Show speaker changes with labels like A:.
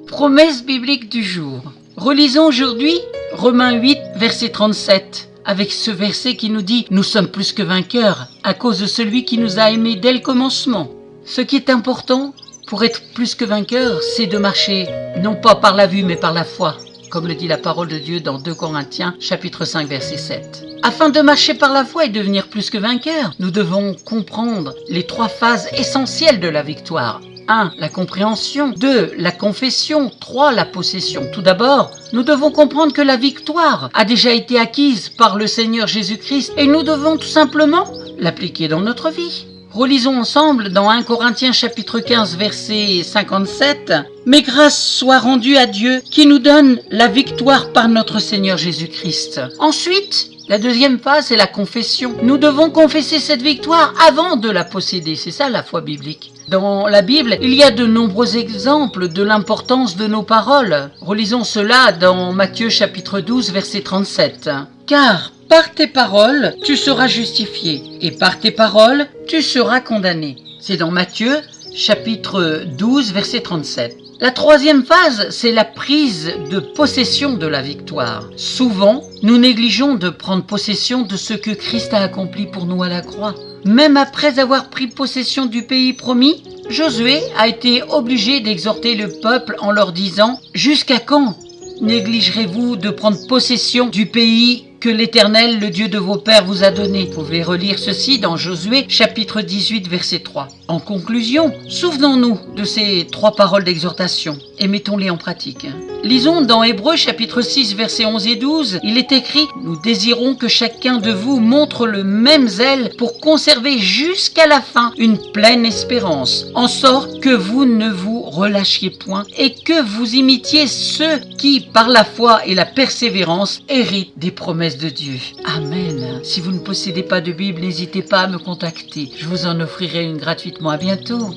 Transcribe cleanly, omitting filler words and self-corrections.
A: Promesse biblique du jour. Relisons aujourd'hui Romains 8, verset 37, avec ce verset qui nous dit « Nous sommes plus que vainqueurs à cause de celui qui nous a aimés dès le commencement ». Ce qui est important pour être plus que vainqueur, c'est de marcher non pas par la vue mais par la foi, comme le dit la parole de Dieu dans 2 Corinthiens chapitre 5 verset 7. Afin de marcher par la foi et devenir plus que vainqueur, nous devons comprendre les 3 phases essentielles de la victoire. 1. La compréhension. 2. La confession. 3. La possession. Tout d'abord, nous devons comprendre que la victoire a déjà été acquise par le Seigneur Jésus-Christ et nous devons tout simplement l'appliquer dans notre vie. Relisons ensemble dans 1 Corinthiens chapitre 15 verset 57. « Mais grâce soit rendue à Dieu qui nous donne la victoire par notre Seigneur Jésus-Christ. » Ensuite, la deuxième phase, c'est la confession. Nous devons confesser cette victoire avant de la posséder. C'est ça la foi biblique. Dans la Bible, il y a de nombreux exemples de l'importance de nos paroles. Relisons cela dans Matthieu chapitre 12 verset 37. « Car par tes paroles, tu seras justifié, et par tes paroles, tu seras condamné. » C'est dans Matthieu, chapitre 12, verset 37. La troisième phase, c'est la prise de possession de la victoire. Souvent, nous négligeons de prendre possession de ce que Christ a accompli pour nous à la croix. Même après avoir pris possession du pays promis, Josué a été obligé d'exhorter le peuple en leur disant « Jusqu'à quand négligerez-vous de prendre possession du pays que l'Éternel, le Dieu de vos pères, vous a donné ?» Vous pouvez relire ceci dans Josué, chapitre 18, verset 3. En conclusion, souvenons-nous de ces 3 paroles d'exhortation et mettons-les en pratique. Lisons dans Hébreux, chapitre 6, versets 11 et 12. Il est écrit « Nous désirons que chacun de vous montre le même zèle pour conserver jusqu'à la fin une pleine espérance, en sorte que vous ne vous relâchiez point et que vous imitiez ceux qui, par la foi et la persévérance, héritent des promesses de Dieu. » Amen. Si vous ne possédez pas de Bible, n'hésitez pas à me contacter. Je vous en offrirai une gratuitement. À bientôt.